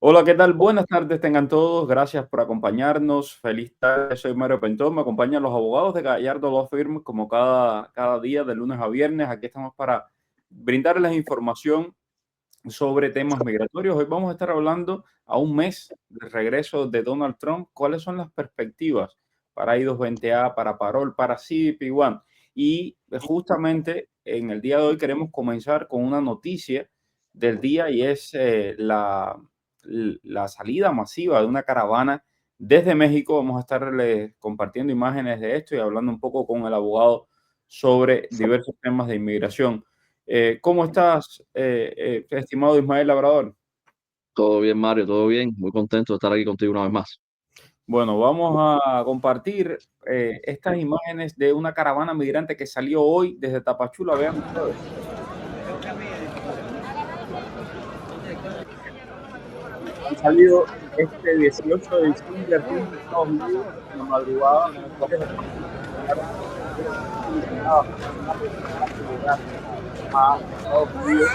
Hola, ¿qué tal? Buenas tardes tengan todos. Gracias por acompañarnos. Feliz tarde. Soy Mario Pentón. Me acompañan los abogados de Gallardo Law Firm como cada día de lunes a viernes. Aquí estamos para brindarles información sobre temas migratorios. Hoy vamos a estar hablando a un mes del regreso de Donald Trump. ¿Cuáles son las perspectivas para I-220A, para Parol, para CBP-1? Y justamente en el día de hoy queremos comenzar con una noticia del día y es la salida masiva de una caravana desde México. Vamos a estarles compartiendo imágenes de esto y hablando un poco con el abogado sobre diversos temas de inmigración. ¿Cómo estás, estimado Ismael Labrador? Todo bien, Mario, todo bien. Muy contento de estar aquí contigo una vez más. Bueno, vamos a compartir estas imágenes de una caravana migrante que salió hoy desde Tapachula. Vean ustedes. Han salido este 18 de diciembre rumbo a Estados Unidos en la madrugada. Desde llegar a Estados Unidos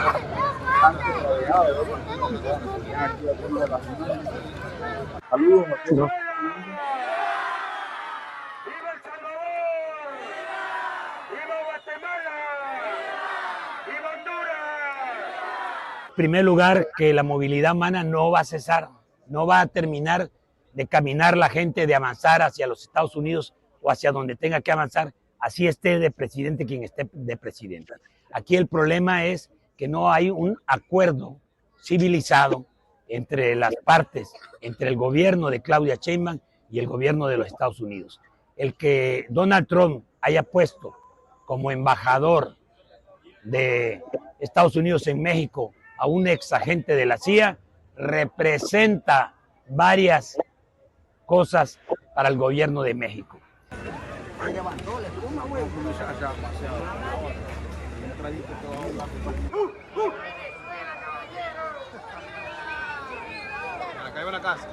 antes rodeado de otras personas. Vean aquí algunas de las imágenes. Saludos a todos. ¡Viva El Salvador! ¡Viva Guatemala! ¡Viva Honduras! En primer lugar, que la movilidad humana no va a cesar, no va a terminar de caminar la gente, de avanzar hacia los Estados Unidos o hacia donde tenga que avanzar, así esté de presidente quien esté de presidenta. Aquí el problema es que no hay un acuerdo civilizado entre las partes, entre el gobierno de Claudia Sheinbaum y el gobierno de los Estados Unidos. El que Donald Trump haya puesto como embajador de Estados Unidos en México a un ex agente de la CIA representa varias cosas para el gobierno de México. Acá iba la casa.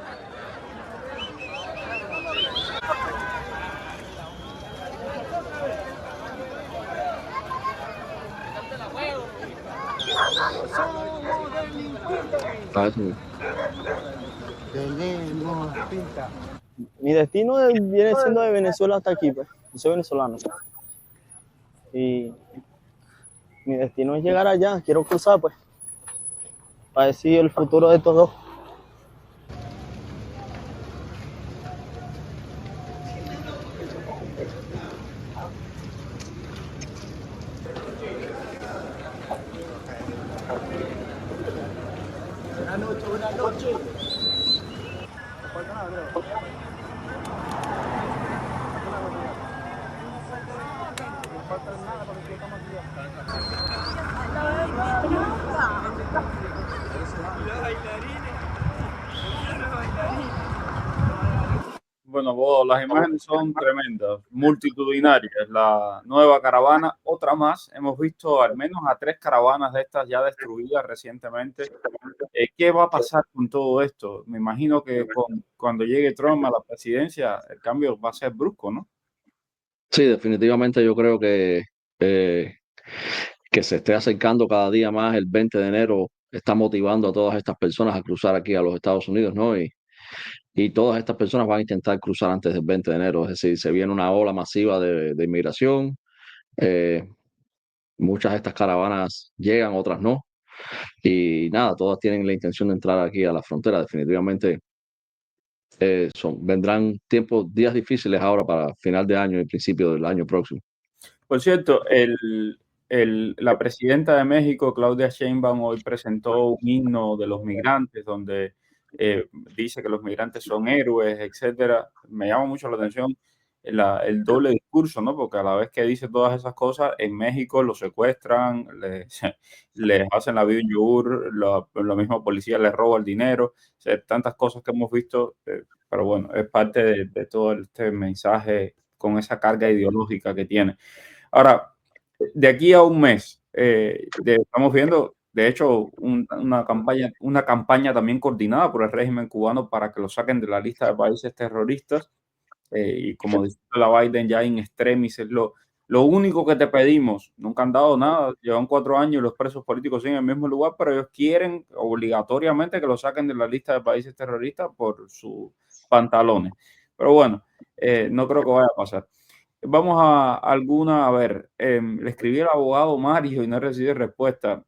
Tenemos pinta. Mi destino viene siendo de Venezuela hasta aquí, pues. Yo soy venezolano. Y mi destino es llegar allá. Quiero cruzar, pues, para decir el futuro de estos dos. Buenas noches. Bueno, las imágenes son tremendas, multitudinarias. La nueva caravana, otra más. Hemos visto al menos a 3 caravanas de estas ya destruidas recientemente. ¿Qué va a pasar con todo esto? Me imagino que cuando llegue Trump a la presidencia, el cambio va a ser brusco, ¿no? Sí, definitivamente yo creo eh, que se esté acercando cada día más el 20 de enero está motivando a todas estas personas a cruzar aquí a los Estados Unidos, ¿no? Y todas estas personas van a intentar cruzar antes del 20 de enero, es decir, se viene una ola masiva de inmigración, eh, muchas de estas caravanas llegan, otras no, y nada, todas tienen la intención de entrar aquí a la frontera, definitivamente. Vendrán días difíciles ahora para final de año y principio del año próximo. Por cierto, la presidenta de México, Claudia Sheinbaum, hoy presentó un himno de los migrantes donde dice que los migrantes son héroes, etcétera. Me llama mucho la atención el doble discurso, ¿no? Porque a la vez que dice todas esas cosas, en México los secuestran, les hacen la vida en yogur, la misma policía les roba el dinero, o sea, tantas cosas que hemos visto, pero bueno, es parte de todo este mensaje con esa carga ideológica que tiene. Ahora, de aquí a un mes, estamos viendo, de hecho, una campaña también coordinada por el régimen cubano para que lo saquen de la lista de países terroristas. Y como dice la Biden, ya in extremis es Lo único que te pedimos, nunca han dado nada, llevan 4 años y los presos políticos siguen en el mismo lugar, pero ellos quieren obligatoriamente que lo saquen de la lista de países terroristas por sus pantalones. Pero bueno, no creo que vaya a pasar. Vamos a ver, le escribí al abogado Mario y no recibí respuesta.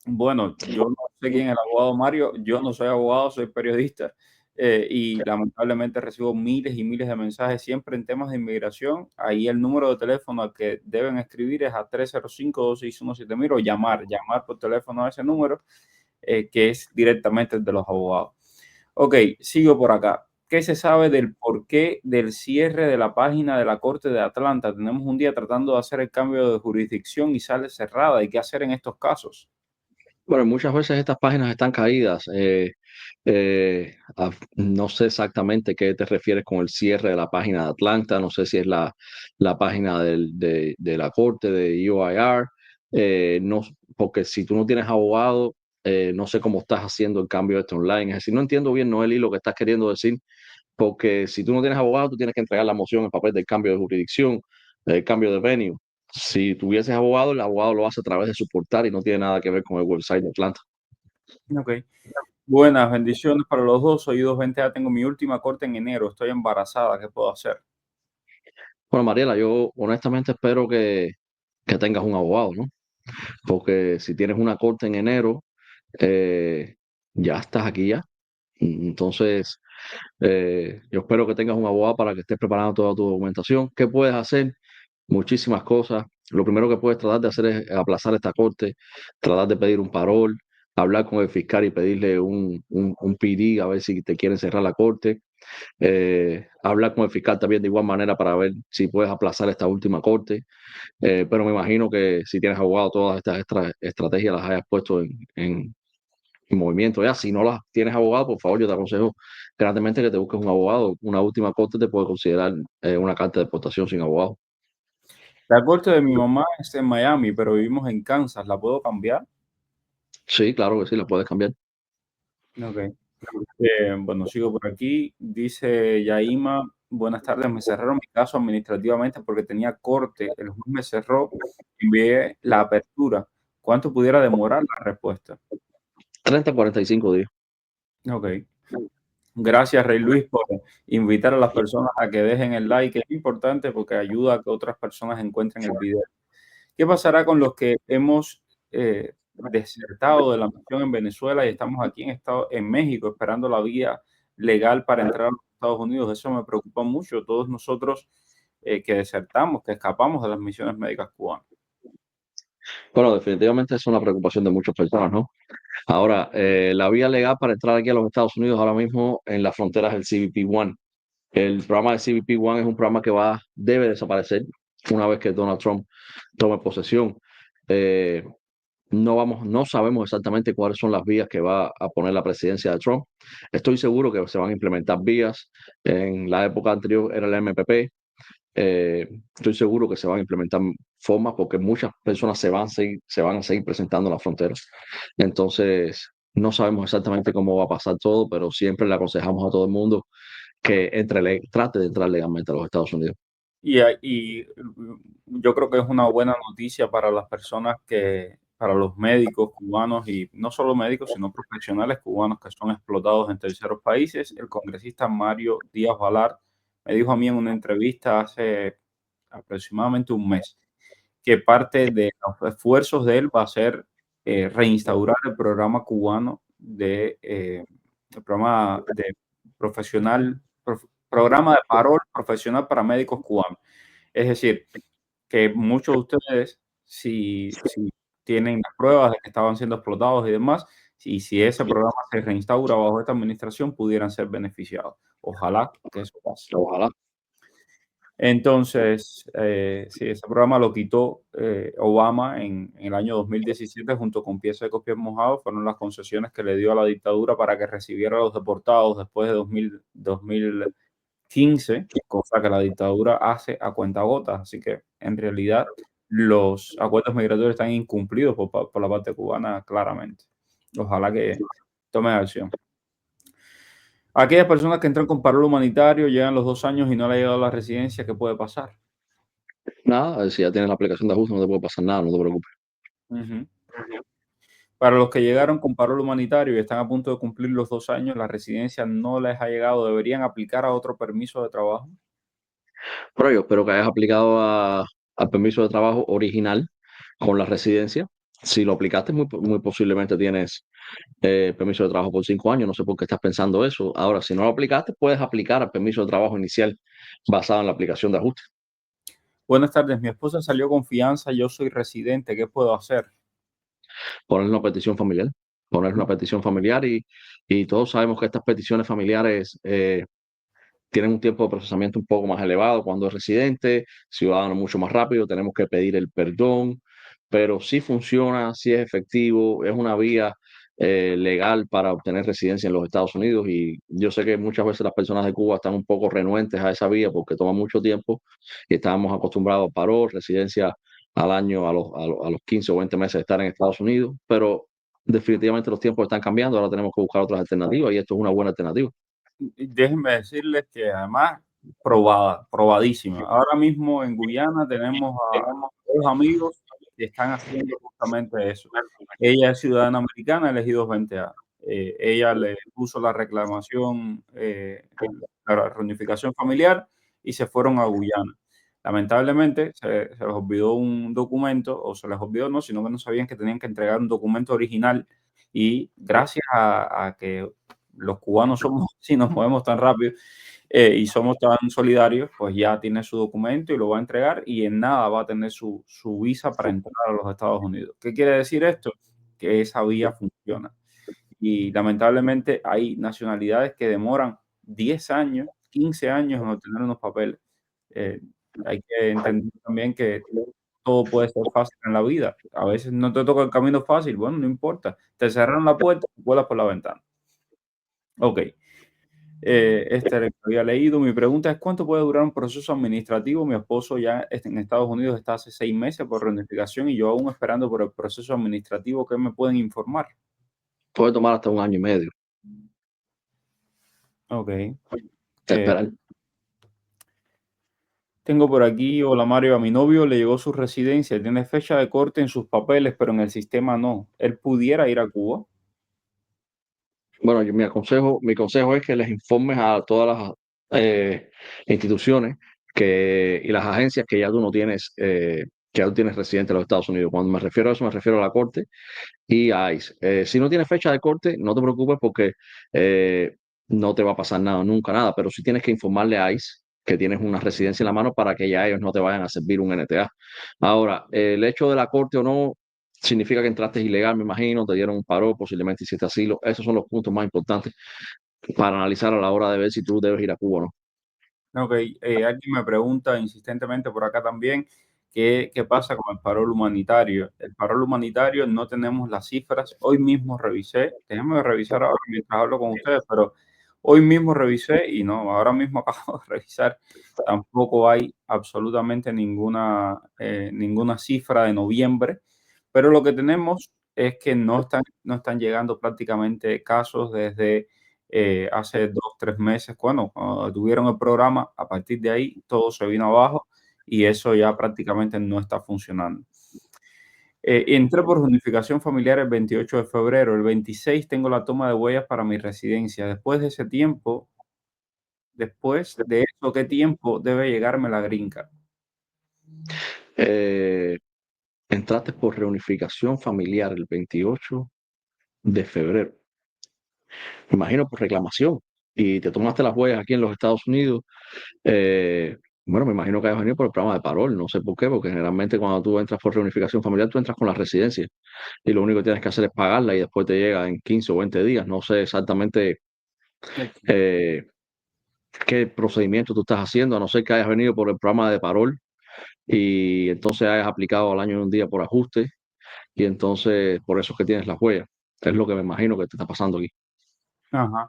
Bueno, yo no sé quién es el abogado Mario, yo no soy abogado, soy periodista, y lamentablemente recibo miles y miles de mensajes siempre en temas de inmigración. Ahí el número de teléfono al que deben escribir es a 305-261-7000 o llamar por teléfono a ese número, que es directamente el de los abogados. Ok, sigo por acá. ¿Qué se sabe del porqué del cierre de la página de la Corte de Atlanta? Tenemos un día tratando de hacer el cambio de jurisdicción y sale cerrada. ¿Y qué hacer en estos casos? Bueno, muchas veces estas páginas están caídas. No sé exactamente qué te refieres con el cierre de la página de Atlanta. No sé si es la página de la corte de UIR. No, porque si tú no tienes abogado, no sé cómo estás haciendo el cambio este online. Es decir, no entiendo bien, Noeli, lo que estás queriendo decir, porque si tú no tienes abogado, tú tienes que entregar la moción en papel del cambio de jurisdicción, del cambio de venue. Si tuvieses abogado, el abogado lo hace a través de su portal y no tiene nada que ver con el website de Atlanta. Ok. Buenas bendiciones para los dos. Soy 220A, tengo mi última corte en enero. Estoy embarazada. ¿Qué puedo hacer? Bueno, Mariela, yo honestamente espero que tengas un abogado, ¿no? Porque si tienes una corte en enero, eh, ya estás aquí ya. Entonces, yo espero que tengas un abogado para que estés preparando toda tu documentación. ¿Qué puedes hacer? Muchísimas cosas. Lo primero que puedes tratar de hacer es aplazar esta corte, tratar de pedir un parol, hablar con el fiscal y pedirle un PD a ver si te quieren cerrar la corte. Hablar con el fiscal también de igual manera para ver si puedes aplazar esta última corte. Pero me imagino que si tienes abogado, todas estas estrategias las hayas puesto en movimiento. Ya, si no las tienes abogado, por favor, yo te aconsejo grandemente que te busques un abogado. Una última corte te puede considerar una carta de deportación sin abogado. La corte de mi mamá es en Miami, pero vivimos en Kansas. ¿La puedo cambiar? Sí, claro que sí, la puedes cambiar. Ok. Bueno, sigo por aquí. Dice Yaima, buenas tardes. Me cerraron mi caso administrativamente porque tenía corte. El juez me cerró. Envié la apertura. ¿Cuánto pudiera demorar la respuesta? 30 a 45 días. Ok. Gracias, Rey Luis, por invitar a las personas a que dejen el like. Es importante porque ayuda a que otras personas encuentren el video. ¿Qué pasará con los que hemos desertado de la misión en Venezuela y estamos aquí en México esperando la vía legal para entrar a los Estados Unidos? Eso me preocupa mucho. Todos nosotros que desertamos, que escapamos de las misiones médicas cubanas. Bueno, definitivamente es una preocupación de muchas personas, ¿no? Ahora, la vía legal para entrar aquí a los Estados Unidos ahora mismo en las fronteras del CBP-1. El programa de CBP-1 es un programa que debe desaparecer una vez que Donald Trump tome posesión. Eh, no sabemos exactamente cuáles son las vías que va a poner la presidencia de Trump. Estoy seguro que se van a implementar vías. En la época anterior era el MPP. Estoy seguro que se van a implementar formas porque muchas personas se van a seguir presentando en las fronteras. Entonces, no sabemos exactamente cómo va a pasar todo, pero siempre le aconsejamos a todo el mundo que trate de entrar legalmente a los Estados Unidos. Y yo creo que es una buena noticia para las personas para los médicos cubanos y no solo médicos, sino profesionales cubanos que son explotados en terceros países. El congresista Mario Díaz Balart me dijo a mí en una entrevista hace aproximadamente un mes que parte de los esfuerzos de él va a ser reinstaurar el programa cubano el programa de programa de parol profesional para médicos cubanos. Es decir, que muchos de ustedes, si tienen las pruebas de que estaban siendo explotados y demás, y si ese programa se reinstaura bajo esta administración, pudieran ser beneficiados. Ojalá que eso pase. Ojalá. Entonces, sí, ese programa lo quitó Obama en el año 2017 junto con pies secos, pies mojados. Fueron las concesiones que le dio a la dictadura para que recibiera a los deportados después de 2015, cosa que la dictadura hace a cuentagotas. Así que, en realidad, los acuerdos migratorios están incumplidos por la parte cubana claramente. Ojalá que tomen acción. Aquellas personas que entran con parol humanitario, llegan los 2 años y no le ha llegado la residencia, ¿qué puede pasar? nada, si ya tienes la aplicación de ajuste no te puede pasar nada, no te preocupes. Ujú. Para los que llegaron con parol humanitario y están a punto de cumplir los 2 años, la residencia no les ha llegado, ¿deberían aplicar a otro permiso de trabajo? Pero yo espero que hayas aplicado al permiso de trabajo original con la residencia. Si lo aplicaste, muy posiblemente tienes permiso de trabajo por 5 años. No sé por qué estás pensando eso. Ahora, si no lo aplicaste, puedes aplicar al permiso de trabajo inicial basado en la aplicación de ajuste. Buenas tardes, mi esposa salió con fianza, yo soy residente, ¿qué puedo hacer? Poner una petición familiar. Poner una petición familiar y todos sabemos que estas peticiones familiares tienen un tiempo de procesamiento un poco más elevado cuando es residente, ciudadano mucho más rápido, tenemos que pedir el perdón, pero sí funciona, sí es efectivo, es una vía legal para obtener residencia en los Estados Unidos y yo sé que muchas veces las personas de Cuba están un poco renuentes a esa vía porque toma mucho tiempo y estábamos acostumbrados a parol, residencia al año, a los 15 o 20 meses de estar en Estados Unidos, pero definitivamente los tiempos están cambiando, ahora tenemos que buscar otras alternativas y esto es una buena alternativa. Y déjenme decirles que además probadísima. Ahora mismo en Guyana tenemos a 2 amigos que están haciendo justamente eso. Ella es ciudadana americana, elegidos 20A. Ella le puso la reclamación, la reunificación familiar y se fueron a Guyana. Lamentablemente se les olvidó un documento, o se les olvidó, no, sino que no sabían que tenían que entregar un documento original y gracias a que los cubanos somos así, nos movemos tan rápido y somos tan solidarios, pues ya tiene su documento y lo va a entregar y en nada va a tener su visa para entrar a los Estados Unidos. ¿Qué quiere decir esto? Que esa vía funciona. Y lamentablemente hay nacionalidades que demoran 10 años, 15 años en obtener unos papeles. Eh, Hay que entender también que todo puede ser fácil en la vida. A veces no te toca el camino fácil, bueno, no importa. Te cerraron la puerta, vuelas por la ventana. Ok. Este era el que había leído. Mi pregunta es, ¿cuánto puede durar un proceso administrativo? Mi esposo ya en Estados Unidos está hace 6 meses por reunificación y yo aún esperando por el proceso administrativo. ¿Qué me pueden informar? Puede tomar hasta 1 año y medio. Ok. Esperar. Tengo por aquí, hola Mario, a mi novio le llegó su residencia, tiene fecha de corte en sus papeles, pero en el sistema no. ¿Él pudiera ir a Cuba? Bueno, mi consejo es que les informes a todas las instituciones y las agencias que ya tú no tienes, que ya tú tienes residente en los Estados Unidos. Cuando me refiero a eso, me refiero a la corte y a ICE. Si no tienes fecha de corte, no te preocupes porque no te va a pasar nada, nunca nada, pero sí tienes que informarle a ICE que tienes una residencia en la mano para que ya ellos no te vayan a servir un NTA. Ahora, el hecho de la corte o no significa que entraste ilegal, me imagino, te dieron un paro, posiblemente hiciste asilo. Esos son los puntos más importantes para analizar a la hora de ver si tú debes ir a Cuba o no. Ok, alguien me pregunta insistentemente por acá también qué pasa con el parol humanitario. El parol humanitario no tenemos las cifras. Hoy mismo revisé, déjenme revisar ahora mientras hablo con ustedes, pero hoy mismo revisé y no, ahora mismo acabo de revisar. Tampoco hay absolutamente ninguna cifra de noviembre, pero lo que tenemos es que no están llegando prácticamente casos desde hace 2, 3 meses, cuando tuvieron el programa, a partir de ahí todo se vino abajo y eso ya prácticamente no está funcionando. Entré por unificación familiar el 28 de febrero, el 26 tengo la toma de huellas para mi residencia. Después de ese tiempo, después de eso, ¿qué tiempo debe llegarme la green card? Eh, Entraste por reunificación familiar el 28 de febrero. Me imagino por reclamación. Y te tomaste las huellas aquí en los Estados Unidos. Bueno, me imagino que hayas venido por el programa de parol. No sé por qué, porque generalmente cuando tú entras por reunificación familiar, tú entras con la residencia. Y lo único que tienes que hacer es pagarla y después te llega en 15 o 20 días. No sé exactamente eh, qué procedimiento tú estás haciendo, a no ser que hayas venido por el programa de parol y entonces hayas aplicado al año y un día por ajuste y entonces por eso es que tienes las huellas. Es lo que me imagino que te está pasando aquí. Ajá.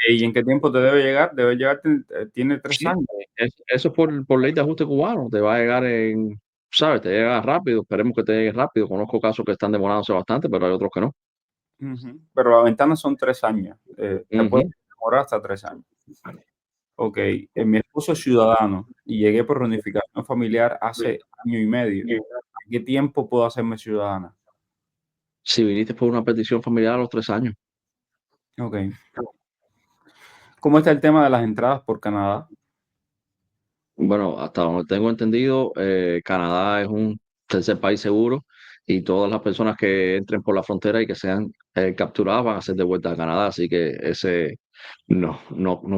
¿Y en qué tiempo te debe llegar? Debe llegar, tiene 3 Sí, años. eso es por ley de ajuste cubano, te va a llegar ¿sabes? Te llega rápido, esperemos que te llegue rápido. Conozco casos que están demorándose bastante, pero hay otros que no. Ujú. Pero la ventana son 3 años. Te puede Ujú. demorar hasta 3 años. Ok, mi esposo es ciudadano y llegué por reunificación familiar hace año y medio. ¿A qué tiempo puedo hacerme ciudadana? Si viniste por una petición familiar a los 3 años, Ok. ¿Cómo está el tema de las entradas por Canadá? bueno, hasta donde tengo entendido, Canadá es un tercer país seguro y todas las personas que entren por la frontera y que sean capturadas van a ser devueltas a Canadá, así que ese no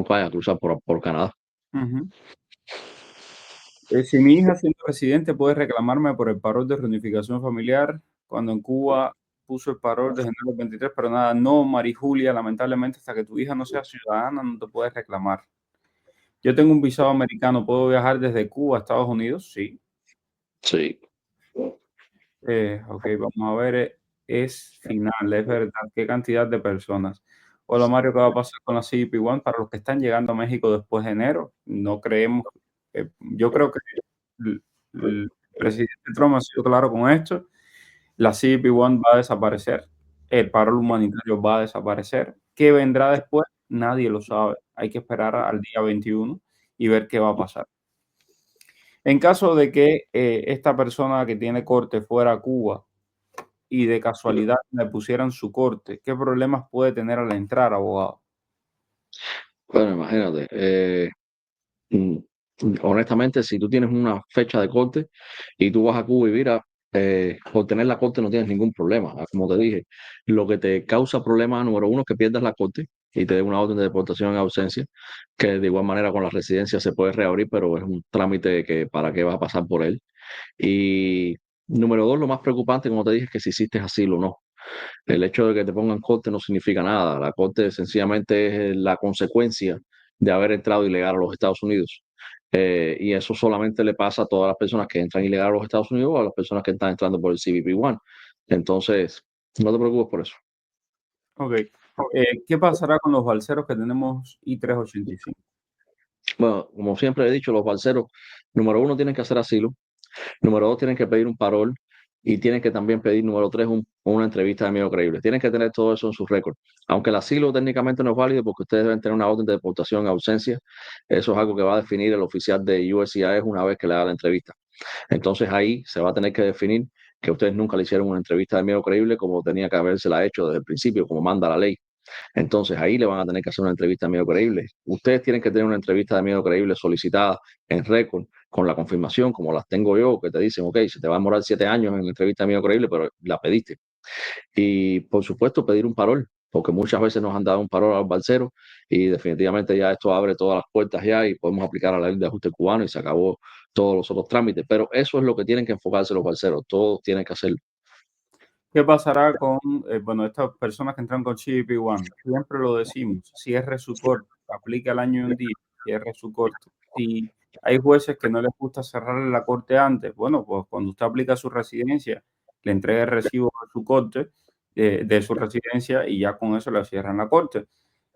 vaya a cruzar por Canadá. Ujú. Si mi hija siendo residente puede reclamarme por el parol de reunificación familiar cuando en Cuba puso el parol de enero 23, pero nada, no, Mari Julia, lamentablemente hasta que tu hija no sea ciudadana no te puedes reclamar. Yo tengo un visado americano, ¿puedo viajar desde Cuba a Estados Unidos? Sí. Sí. Ok, vamos a ver, es final, es verdad, qué cantidad de personas. Hola Mario, ¿qué va a pasar con la CBP One para los que están llegando a México después de enero? No creemos, yo creo que el presidente Trump ha sido claro con esto, la CBP One va a desaparecer, el paro humanitario va a desaparecer. ¿Qué vendrá después? Nadie lo sabe. Hay que esperar al día 21 y ver qué va a pasar. En caso de que esta persona que tiene corte fuera a Cuba y de casualidad le pusieran su corte, ¿qué problemas puede tener al entrar, abogado? Bueno, imagínate. Mm, Honestamente, si tú tienes una fecha de corte y tú vas a Cuba y mira, por tener la corte no tienes ningún problema. Como te dije, lo que te causa problema número uno es que pierdas la corte y te den una orden de deportación en ausencia, que de igual manera con la residencia se puede reabrir, pero es un trámite que para qué vas a pasar por él. Y número dos, lo más preocupante, como te dije, es que si hiciste asilo o no. El hecho de que te pongan corte no significa nada. La corte sencillamente es la consecuencia de haber entrado ilegal a los Estados Unidos. Y eso solamente le pasa a todas las personas que entran ilegal a los Estados Unidos o a las personas que están entrando por el CBP One. Entonces, no te preocupes por eso. Ok. ¿Qué pasará con los balseros que tenemos I-385? Bueno, como siempre he dicho, los balseros, número uno, tienen que hacer asilo. Número dos, tienen que pedir un parol y tienen que también pedir, número tres, una entrevista de medio creíble. Tienen que tener todo eso en sus récords. Aunque el asilo técnicamente no es válido porque ustedes deben tener una orden de deportación en ausencia, eso es algo que va a definir el oficial de USCIS una vez que le haga la entrevista. Entonces ahí se va a tener que definir que ustedes nunca le hicieron una entrevista de medio creíble como tenía que habérsela hecho desde el principio, como manda la ley. Entonces ahí le van a tener que hacer una entrevista de miedo creíble. Ustedes tienen que tener una entrevista de miedo creíble solicitada en récord con la confirmación, como las tengo yo, que te dicen, ok, se te va a demorar 7 años en la entrevista de miedo creíble, pero la pediste. Y por supuesto pedir un parol, porque muchas veces nos han dado un parol a los balseros y definitivamente ya esto abre todas las puertas ya y podemos aplicar a la ley de ajuste cubano y se acabó todos los otros trámites. Pero eso es lo que tienen que enfocarse los balseros, todos tienen que hacerlo. ¿Qué pasará con, bueno, estas personas que entran con CBP One? Siempre lo decimos, cierre su corte, aplica el año y un día, cierre su corte. Si hay jueces que no les gusta cerrarle la corte antes, bueno, pues cuando usted aplica su residencia, le entrega el recibo de su corte, de su residencia, y ya con eso le cierran la corte.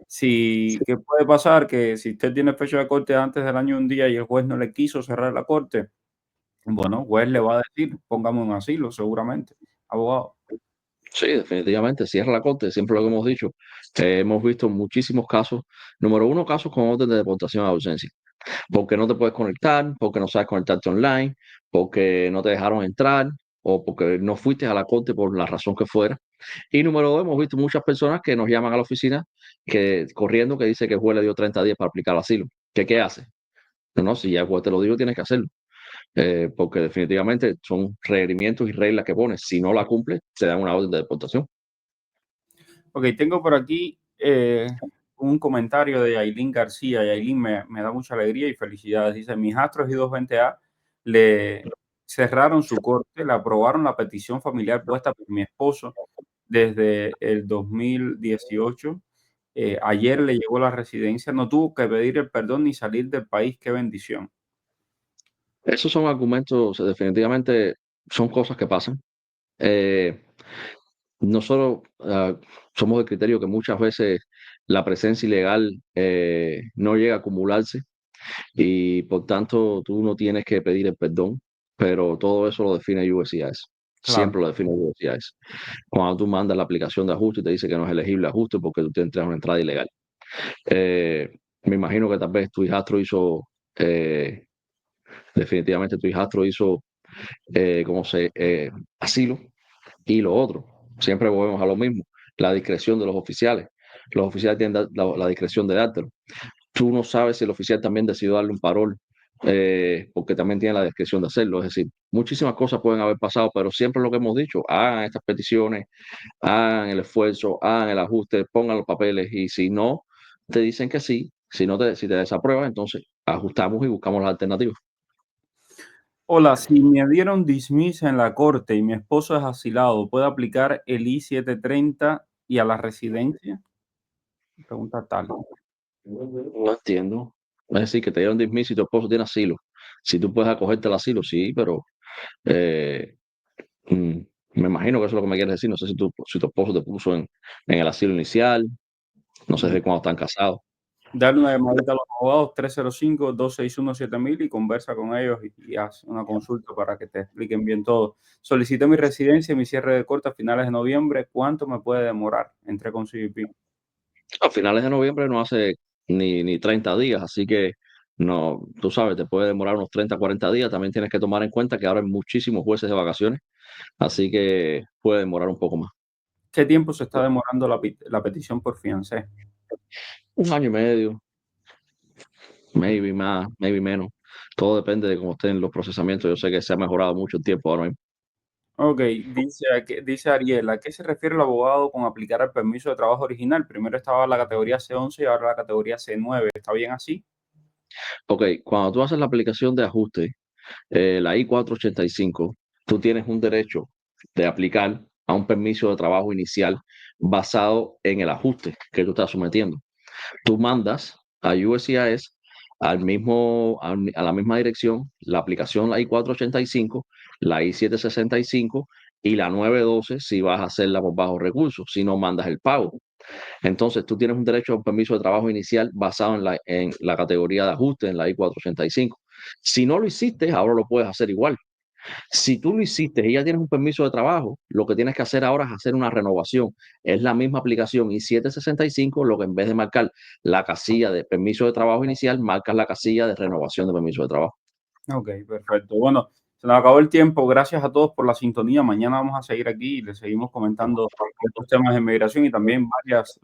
Si, ¿qué puede pasar? Que si usted tiene fecha de corte antes del año y un día y el juez no le quiso cerrar la corte, bueno, el juez le va a decir, póngame un asilo, seguramente, abogado. Sí, definitivamente, cierra la corte, siempre lo que hemos dicho. Hemos visto muchísimos casos. Número uno, casos con orden de deportación a ausencia. Porque no te puedes conectar, porque no sabes conectarte online, porque no te dejaron entrar o porque no fuiste a la corte por la razón que fuera. Y número dos, hemos visto muchas personas que nos llaman a la oficina corriendo que dice que el juez le dio 30 días para aplicar el asilo. ¿Qué hace? No, no, si ya el juez te lo dijo, tienes que hacerlo. Porque definitivamente son requerimientos y reglas que pones. Si no la cumples, te dan una orden de deportación. Ok, tengo por aquí un comentario de Yailin García. Yailin me da mucha alegría y felicidades. Dice, mis astros y 220A le cerraron su corte, le aprobaron la petición familiar puesta por mi esposo desde el 2018. Ayer le llegó la residencia, no tuvo que pedir el perdón ni salir del país. Qué bendición. Esos son argumentos, definitivamente son cosas que pasan. Eh, Nosotros somos del criterio que muchas veces la presencia ilegal no llega a acumularse y por tanto tú no tienes que pedir el perdón, pero todo eso lo define USCIS. Claro. Siempre lo define USCIS. Cuando tú mandas la aplicación de ajuste y te dice que no es elegible ajuste porque tú te entras a una entrada ilegal. Eh, Me imagino que tal vez tu hijastro hizo, definitivamente tu hijastro hizo, asilo. Y lo otro, siempre volvemos a lo mismo, la discreción de los oficiales. Los oficiales tienen la discreción de dártelo. Tú no sabes si el oficial también decidió darle un parol, porque también tiene la discreción de hacerlo. Es decir, muchísimas cosas pueden haber pasado, pero siempre lo que hemos dicho, hagan estas peticiones, hagan el esfuerzo, hagan el ajuste, pongan los papeles y si no te dicen que sí, si te desaprueban, entonces ajustamos y buscamos las alternativas. Hola, si me dieron dismiss en la corte y mi esposo es asilado, ¿puedo aplicar el I-730 y a la residencia? Pregunta tal. No entiendo. Es decir, que te dieron dismiss y tu esposo tiene asilo. Si tú puedes acogerte al asilo, sí, pero eh, mm, me imagino que eso es lo que me quieres decir. No sé si tu esposo te puso en el asilo inicial, no sé de cuándo están casados. Dale una llamadita a los abogados 305-261-7000 y conversa con ellos y haz una consulta para que te expliquen bien todo. Solicité mi residencia y mi cierre de corte a finales de noviembre. ¿Cuánto me puede demorar? Entré con CBP. A finales de noviembre no hace ni 30 días, así que no, tú sabes, te puede demorar unos 30, 40 días. También tienes que tomar en cuenta que ahora hay muchísimos jueces de vacaciones, así que puede demorar un poco más. ¿Qué tiempo se está demorando la petición por fiancé? Un año y medio, maybe más, maybe menos. Todo depende de cómo estén los procesamientos. Yo sé que se ha mejorado mucho el tiempo ahora mismo. Ok, dice Ariel, ¿a qué se refiere el abogado con aplicar el permiso de trabajo original? Primero estaba la categoría C11 y ahora la categoría C9. ¿Está bien así? Ok, cuando tú haces la aplicación de ajuste, la I-485, tú tienes un derecho de aplicar a un permiso de trabajo inicial basado en el ajuste que tú estás sometiendo. Tú mandas a USCIS a la misma dirección la aplicación, la I-485, la I-765 y la 912 si vas a hacerla por bajos recursos, si no mandas el pago. Entonces, tú tienes un derecho a un permiso de trabajo inicial basado en la categoría de ajuste, en la I-485. Si no lo hiciste, ahora lo puedes hacer igual. Si tú lo hiciste y ya tienes un permiso de trabajo, lo que tienes que hacer ahora es hacer una renovación. Es la misma aplicación I-765, lo que en vez de marcar la casilla de permiso de trabajo inicial, marcas la casilla de renovación de permiso de trabajo. Ok, perfecto. Bueno, se nos acabó el tiempo. Gracias a todos por la sintonía. Mañana vamos a seguir aquí y les seguimos comentando estos temas de migración y también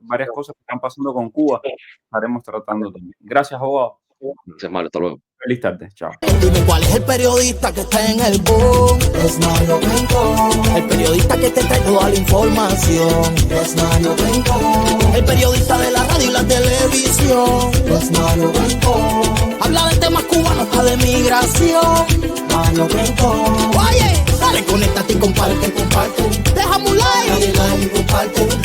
varias cosas que están pasando con Cuba. Estaremos tratando también. Gracias, abogado. Gracias, Mario. Hasta luego. Feliz tarde. Chao. Dime cuál es el periodista que está en el boom. Es Mario Rincón. El periodista que te trae toda la información. Es Mario Rincón. El periodista de la radio y la televisión. Es Mario Rincón. Habla de temas cubanos, hasta de migración. Mario Rincón. Oye, dale, conéctate y comparte. Déjame un like. Dale like y comparte.